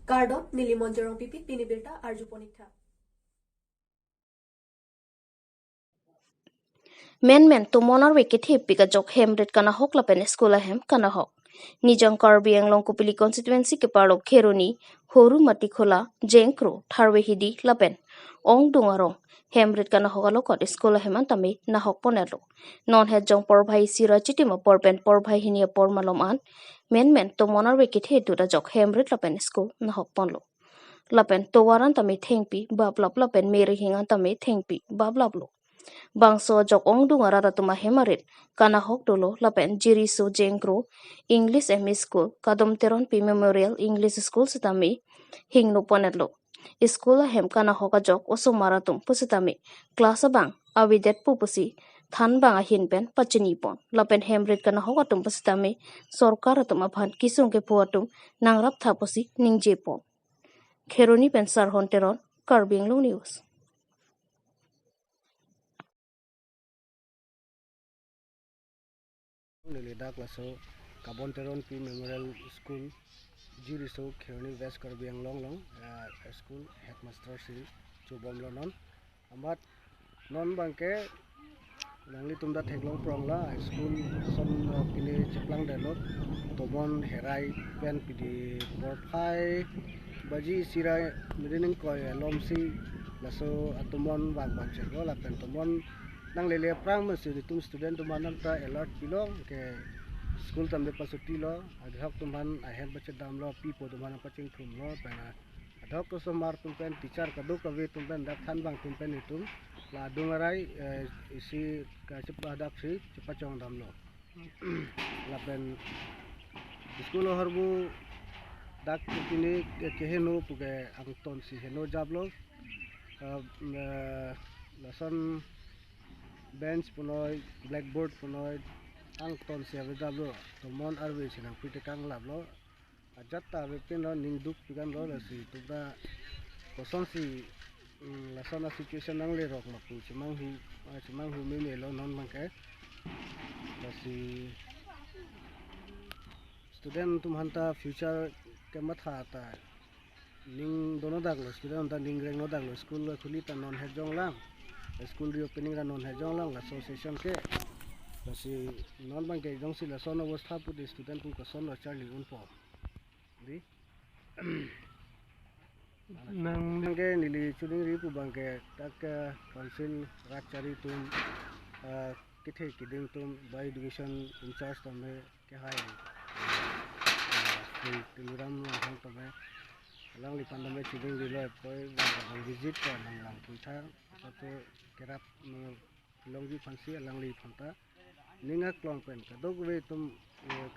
Gardon Nilimonjerong Pipit Pinibirta Arju Ponitha. Men to monar wiki thipi ka jok hemrit kana hok la pen skula hem kana hok. Nijang Karbi ang Longkupili constituency ke parlo Kheroni, Horu Matikhola, Jengkro, Tharwe Hidi, Lapen. Ong Dungarong, Hemrit kana hokalo kot skula hemantami na hok ponelo. Non het jong porbhai sira chitima porpen porbhai hinia por malom an. Men to monar wiki thitu da jok hemrit lapen skul na hok ponlo. Lapen to waran tami thengpi bablap lapen meri hingan tami thengpi bablaplo. Bangso jok ong dungara ratuma hemarit kana hok dolo lapen jiriso jengkro English ME School kadom teron pi Memorial English School sitami hingno ponetlo school hem kana hoka jok oso maratum pusitami klasa bang awidet pupusi than bang hinpen pachini pon lapen hemrit kana hoka tum pusitami sorkar atuma bhan kisung ke puatum nangrap thaposi ningje pon Kheroni pensar honteron Karbing Long News. Nilida klaso Kabon Teron Pi Memorial School Jiriso Kheroni West Karbi Anglong School Headmaster si Chubom Lonon amat non bangke nangli tumda theklong prongla school son pini cheplang delot tomon herai pen pidi porphai baji sirai midining koy lomsi laso atumon bang chego la pen tomon nang lele prang masih tum student tumanan ta alert pilong ke school tamde pasuti lo adhok tuman ahen bache dam lo pipo tuman paching thum lo pana adhok ko somar tumpen teacher kadu kawe tumpen dak than bang tumpen itum la dungarai isi ka cepa dak si cepa chong dam lo la pen school harbu dak kini keheno puge angton si heno jablo lason bench punoy blackboard punoy ang ton siya vedablo tomon arwe sinang pite kang lablo ajatta wepin lo ningduk pigan lo si tuba koson si lasona situation nang le rok mapu simang hu me lo non mangke si student tum hanta future ke matha ta ning dono daglo student ta ning reng no daglo school khuli ta non he jong lang school reopening ra non hajong lang association ke si non bang ke jong si la sonoवस्था pu de student pu ko sono charlie un po di nang ke nili chuning ri pu bang ke tak council rakchari tum kithe kiding tum by education in charge tame ke hai tiluram hang tame lang li pandame chuning ri lo poi bang visit ka nang lang puithar satu kerap longgi fansi alangli phanta ninga klong pen kadok we tum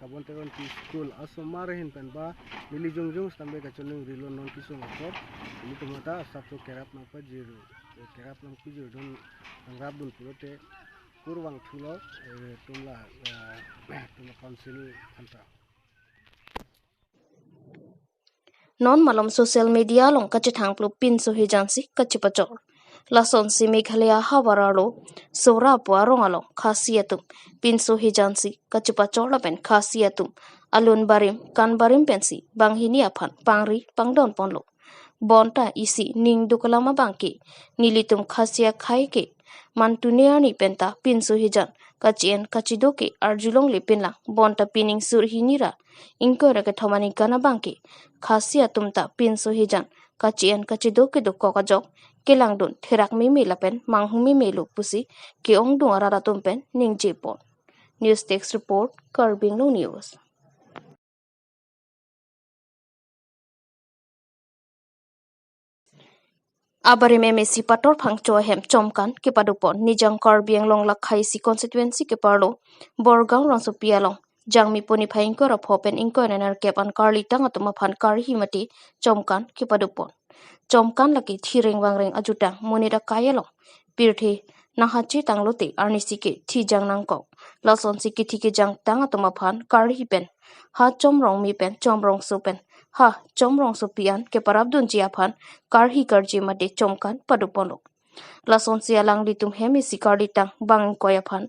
Kabon Teron Pi School asomar hin pen ba nili jongjong stambe ka chuning rilo non kisung akor ini tumata sabto kerap nang pa jiru kerap nang pijo don angrab dun purote kurwang thulo tumla council phanta Non malom social media long kachithang plu pin so hijansi kachipachor lason si Meghalaya hawaralo sora puarong along khasiatum pinso hijansi kachipachor lapen khasiatum alun barim kan barim pensi banghini aphan pangri pangdon ponlo bonta isi ning dukalama bangke nilitum khasia khaike mantunia ni penta pinso hijan kachien kachidoke arjulong lepinlang bonta pining surhinira ingkora ke thomani kana bangke khasiatum ta pinso hijan kachien kachidoke dukka jok kelangdun therak mimi lapen manghumi melu pusi ke ongdung arara tumpen ningje pon news text report Karbing Long News. Abare MSC pator phangcho hem chomkan ke padupon nijang Karbiang Long lakhai si constituency ke parlo Borgaon rangso pialong jangmi poni phaing ko raphopen ingko nenar kepan karli tang atuma phan kar himati chomkan ke padupon chomkan laki thireng wangreng ajutang monira kayalong pirthi nahachi tanglote arnisi ke thijang nangko lason siki thike jang tang atuma phan kar hipen ha chomrong mi pen chomrong sopen ha chomrong sopian ke parabdun chia phan karhi karji mate chomkan padupono lason sialang ditum hemi sikardi tang bang koya phan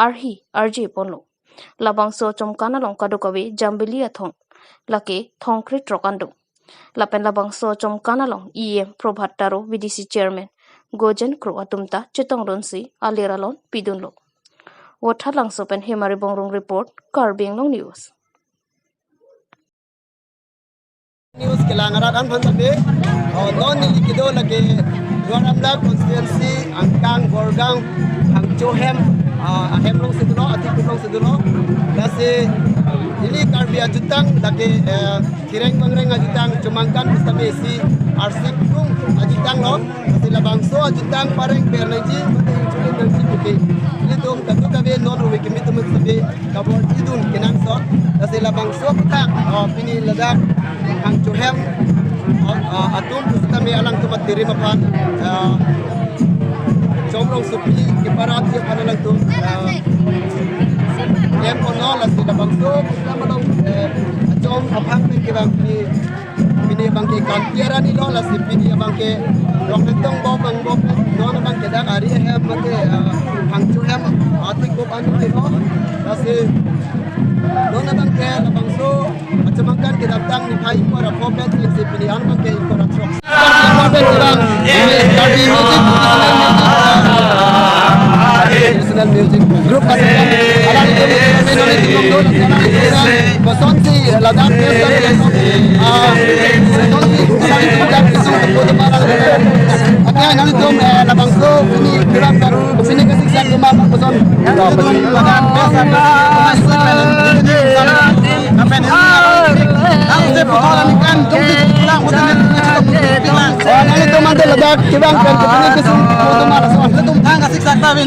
arhi arji ponlo labang so chomkana long kadukawe jambelia thong lake thongkri trokando Lapen labang so chom kanalong EM Prabhat Taro VDC Chairman Gojen Kro Atumta Chitong Ronsi Aliralon Pidunlo. Wothat lang so pen Himari Bongrong Report Karbi Anglong News. News kelangaran hantabe non nilikido lagi Duaramla constituency angkang Borgang Hangchohem ahemlong sedulo atikulong sedulo dasi ini karbi ajutang lagi kireng mangreng ajutang cumangkan kami si arsip kung ajutang lo dasi labangso ajutang pareng bernaji mate chulin nangsi buki ini dom katu kabe non ruwi kimi tumet sabe kabor idun kinang so dasi labangso putak pini ladak Hangchohem atum kami alang tumat diri mapan somrong supi kiparat dia pada lang tu yang kono lasi dabang so sama long acom apang ni kibang pini bangke kantiara ni lo lasi pini bangke rong tong bo bang bo non bangke dak ari hem mate Hangchohem atik bo anu ni lo lasi non bangke dabang so macam kita datang ni kai para pobet ni pini an bangke para trok pobet bang karbi music music group alam Bosonti ladak okay nanti tu labang so ini gerak baru sini ke siksa rumah boson nanti tu mantel ladak kibang kan kini kesum foto malas tu tangga siksa tapi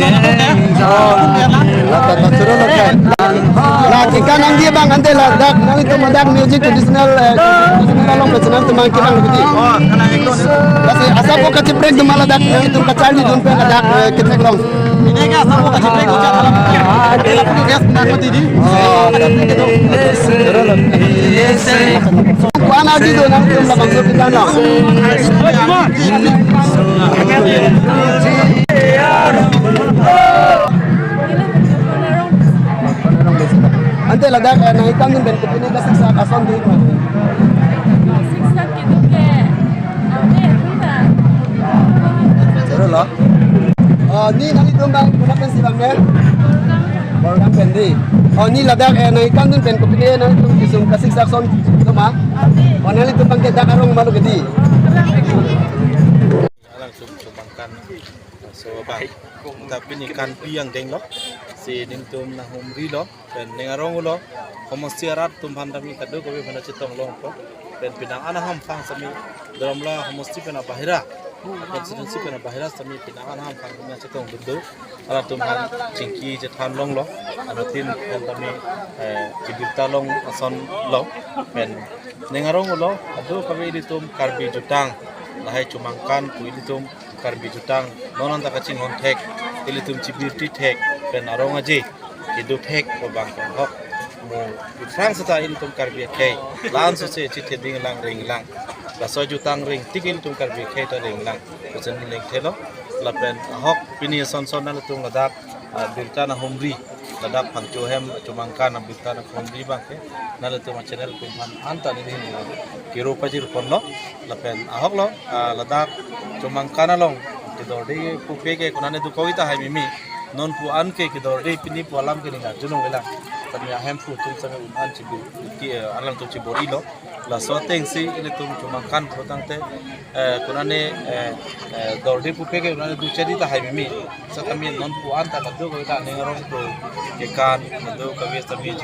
lah ikan ang dia bang ante ladak nanti tu madak music tradisional long tradisional teman kibang lebih kasi asal ko kaciprek tu maladak nanti tu kacal di dunpe ladak kita long ini kan asal ko kaciprek ko cat alam dia pun gas nak mati di kuan lagi tu nanti tu labang so kita long ante ladak naikkan din ben kupini ka siksa kason di siksa gitu ke Zero lo ni nanti tumbang kunakan si bang men Borgang bendi ni ladak naikkan din ben kupini nanti tum kisum ka siksa kason tuma nanti tumbang ke dakarong malu gedi langsung cobakan so bang tapi ni kan piang deng lo si ning tum na humri lo dan nengarong lo homosiarat tum handami kadu ko be citong long ko dan pinang ana ham fang sami dalam la homosti pena bahira konstitusi pena bahira sami pinang ana ham fang na citong dundu ala tum han cingki jetan long lo anatin handami cibita long ason lo dan nengarong lo adu ko be tum karbi jutang lahai cumangkan ku ilitum karbi jutang nonon ta kacing hon tek ilitum cibirti tek pen arong aje hidup tek ko bang hok mo frang sata ilitum karbi kai lan so se chite ding lang ring lang la so jutang ring tikil tum karbi kai ta ring lang usen ling thelo la pen hok pini son son na tum ladak bilta na humri ladak Hangchohem cumangkan na bilta na humri bang ke na tum channel kum anta ni kiro pajir konno lapen ahok lo ladak cumangkan long kidorde pupeke kunane du kowita hai mimi non pu an ke kidorde pini pu alam ke ninga junong ela tani ahem pu tum sange an cibu ki alam tu cibori lo la soteng si ini tum cumangkan protangte kunane dorde pupeke kunane du cerita hai mimi sakami non pu an ta kadu kowita ningarong pro ke kan kadu kawies tabi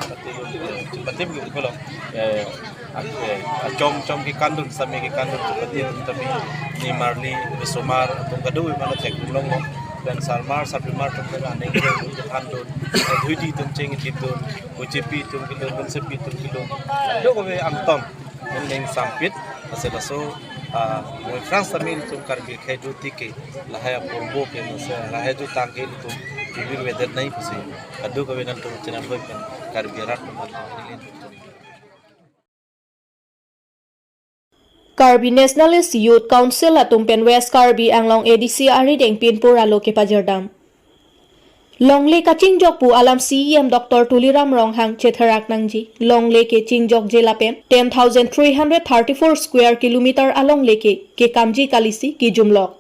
cipati begitu kalau com ki kandun sami ki kandun seperti tapi ni marli besomar tung kadu mana tek long lo dan salmar sapimar tung dengan ning ke kandun dui tung ceng ditun ucepi tung kilo ben sepi tung kilo do ko be angtom ning sampit aselaso mo france sami tung karbi kheju tike lahaya pombo ke nase lahaya ju tangke tung tibir weather nahi kusi kadu ko be nan tung channel hoy karbi rat Karbi Nationalist Youth Council atum pen West Karbi Anglong ADC ari deng pinpur alo ke pajardam. Longle ka Chingjok pu alam CEM Dr. Tuliram Ronghang Chetherak Nangji. Longle ke Chingjok jelapen 10,334 square kilometer along leke ke kamji kalisi ki jumlok.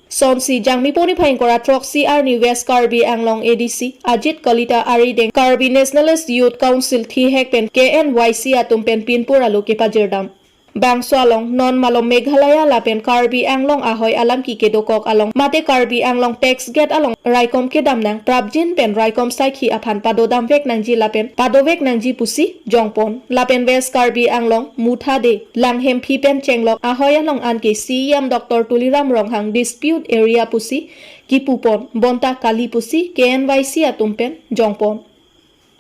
Sonsi jangmi poni phain kora trok CR ni West Karbi Anglong ADC Ajit Kalita Arideng Karbi Nationalist Youth Council thi hekpen KNYC atumpen pinpur alo ke pajirdam. Bang Swalong non malom Meghalaya lapen Karbi Anglong ahoy alam ki kedokok along mate Karbi Anglong tax get along Raikom ke damnang Prabjin pen Raikom saiki aphan padodam vek nangji lapen padovek nangji pusi jongpon lapen West Karbi Anglong mutha de langhem phi pen chenglok ahoy along an ke CEM Dr. Tuliram Ronghang dispute area pusi kipupon bonta kali pusi KNYC atumpen jongpon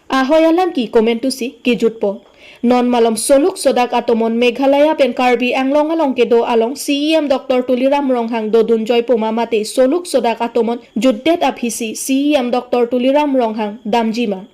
ahoy alam ki komentusi ki jutpon non malom soluk sodak atomon Meghalaya pen Karbi Anglong along ke do along CEM Dr. Tuliram Ronghang do dunjoy puma mate soluk sodak atomon juddet aphisi CEM Dr. Tuliram Ronghang damjima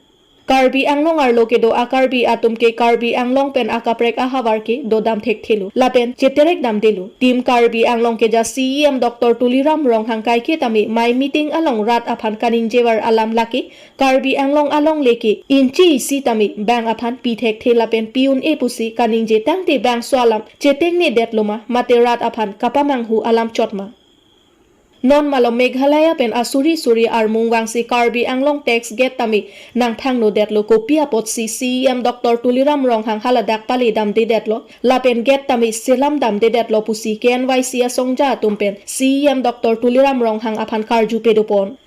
Karbi Anglong arlo ke do akarbi atum ke Karbi Anglong pen akaprek ahavar ke do dam thek thelu lapen cheterek dam delu team Karbi Anglong ke ja CEM Dr. Tuliram Ronghang kai ke tami my meeting along rat aphan kaning jewer alam laki Karbi Anglong along leke inchi si tami bang aphan pi thek thela pen piun e pusi kaning je tang te bang swalam cheteng ne detloma mate rat aphan kapamang hu alam chotma non malom Meghalaya pen asuri suri ar mungwangsi Karbi Anglong tax get tami nang thangno detlo kopia potsi CEM Dr. Tuliram Ronghang haladak pali dam de detlo lapen get tami selam dam de detlo pusi KNYC asongja tumpen CEM Dr. Tuliram Ronghang aphan karju pedopon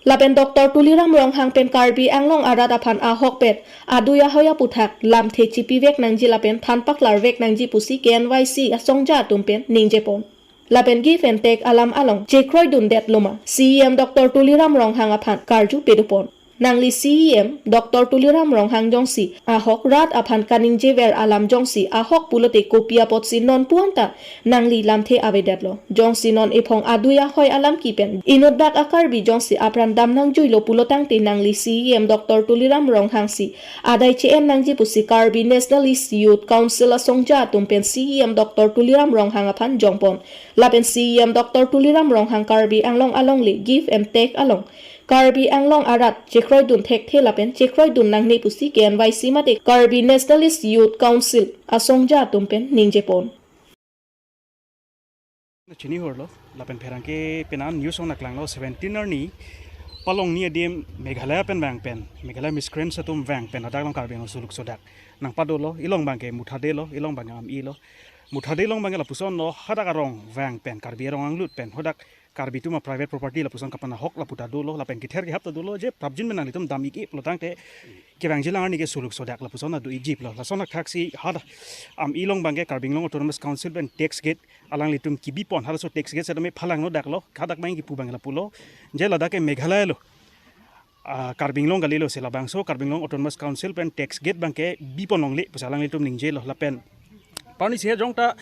lapen Dr. Tuliram Ronghang pen Karbi Anglong arat aphan ahok pet aduya hoya puthak lam the chipi vek nangji lapen thanpak lar vek nangji pusi KNYC asongja tumpen ningjepon lapen give and take alam along chekroi dun det loma CEM Dr. Tuliram Ronghang aphan karju pedupon nangli CEM Dr. Tuliram Ronghang jongsi ahok rat aphan kaning jewer alam jongsi ahok pulote kopia potsi non puanta nangli lamthe avedetlo jongsi non epong aduya hoy alam kipen inodbak akarbi jongsi apran damnang juilo pulotang te nangli CEM Dr. Tuliram Ronghang si adai CN nangji pusi Karbi Nationalist Youth Council asongja tumpen CEM Dr. Tuliram Ronghang aphan jongpon lapen CEM Dr. Tuliram Ronghang Karbi Anglong alongli give and take along Karbi Anglong arat chekroi dun thek thelapen chekroi dun nangni pusi KNYC mate Karbi Nationalist Youth Council asongja tumpen ningjepon chini horlo lapen pherangke penan news on naklanglo 17 arni palong ni adem Meghalaya pen bang pen Meghalaya miscreant satum bang pen adang Karbi no suluk sodak nang padolo ilong bangke muthade lo ilong bang am ilo muthade long bangela puson no hadak arong bang pen Karbi rong anglut pen hodak Karbi tu ma private property la puson kapana hok la puta dolo la pen kither ke hapta dolo je prabjin menang litum dami ki plotang te ke bang jilang ni ke suluk sodak la puson na du ijip la sona khaksi hada am ilong bangke Karbi long autonomous council pen tax gate alang litum kibi pon hada so tax gate sedame phalang no daklo khadak mai ki pu bangela pulo je la dake Meghalaya lo Karbi long galilo sela bangso Karbi long autonomous council pen tax gate bangke bipon long le pusalang litum ningje lo la pen pani se jongta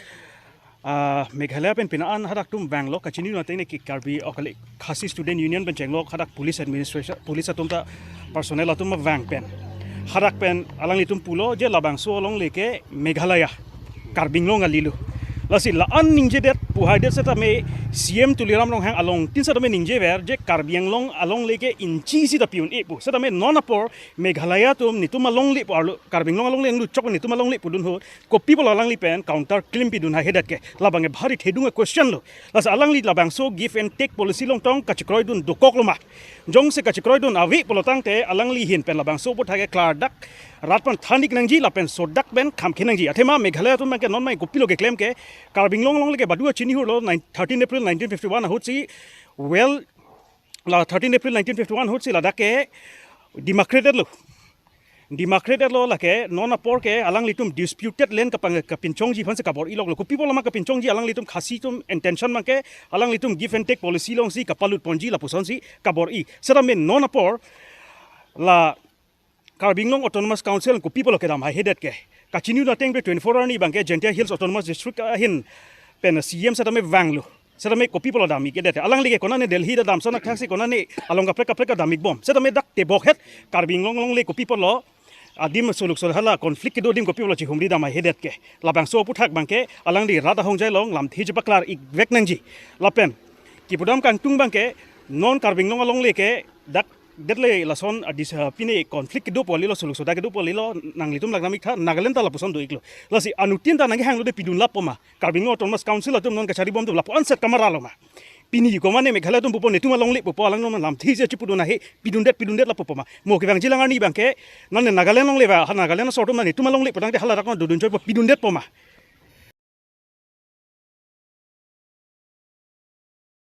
Meghalaya pen pinaan hadak tum banglo kachini no tene ki Karbi okale khasi student union pen chenglok hadak police administration police atumta personnel atum bang pen hadak pen alang litum pulo je labang so long leke Meghalaya Karbi long alilu lasi la an ningje det puhai det seta me CM Tuliram Ronghang along tin seta me ningje ver je Karbi long along leke inchi si ta piun e pu seta me non apor Meghalaya tum nitum along le parlo Karbi long along le ngu chok nitum along le pudun ho ko people along li pen counter claim pi dun ha hedat ke labang e bhari thedung e question lo las alang li labang so give and take policy long tong kachikroi dun dokok lo ma jong se kachikroi dun awi polotang te alang li hin pen labang so po thage klar dak ratpan thanik nangji lapen sodak ben khamkhin nangji athema Meghalaya tum ke non mai kopilo ke claim ke Karbi long long leke badua chini hurlo 13 April 1951 hutsi well la 13 April 1951 hutsi la dake democrated lo lake non apor ke alang litum disputed land ka pinchong ji phanse kabor ilok lo ko people ma ka pinchong ji alang litum khasi tum intention ma ke alang litum give and take policy long si kapalut ponji la puson si kabor i sera men non apor la Karbi long autonomous council ko people ke dam hai hedet ke kachinu na teng 24 ani bangke Gentia Hills autonomous district hin pen CM sera me wanglo sera me ko people dam ke det alang lige kona ne Delhi da dam sona thaksi kona ne along ka preka damik bom sera me dak te bok het Karbi long le ko people lo adim suluk sol hala conflict do dim ko people chi humri dam hai hedet ke labang so puthak bangke alang di rada hongjai long lam thi baklar ik vek nangji lapen ki pudam kang tung bangke non Karbi long along le ke dak deadly lason adis pine conflict do poli lo suluk soda ke do poli lo nang litum lagnamik tha Nagaland ta la puson do iklo lo si anutin ta nangi hang lo de pidun la poma Carbon autonomous council atum non kachari bom do la pon set kamara lo ma pini ko mane Meghalaya tum pupo netu malong le pupo alang non lam thi je chipudu na he pidun det la pupo ma mo ke bang jilangar ni bang ke non Nagaland long le ba Nagaland so to ma netu malong le padang de hala rakon dudun choi pidun det poma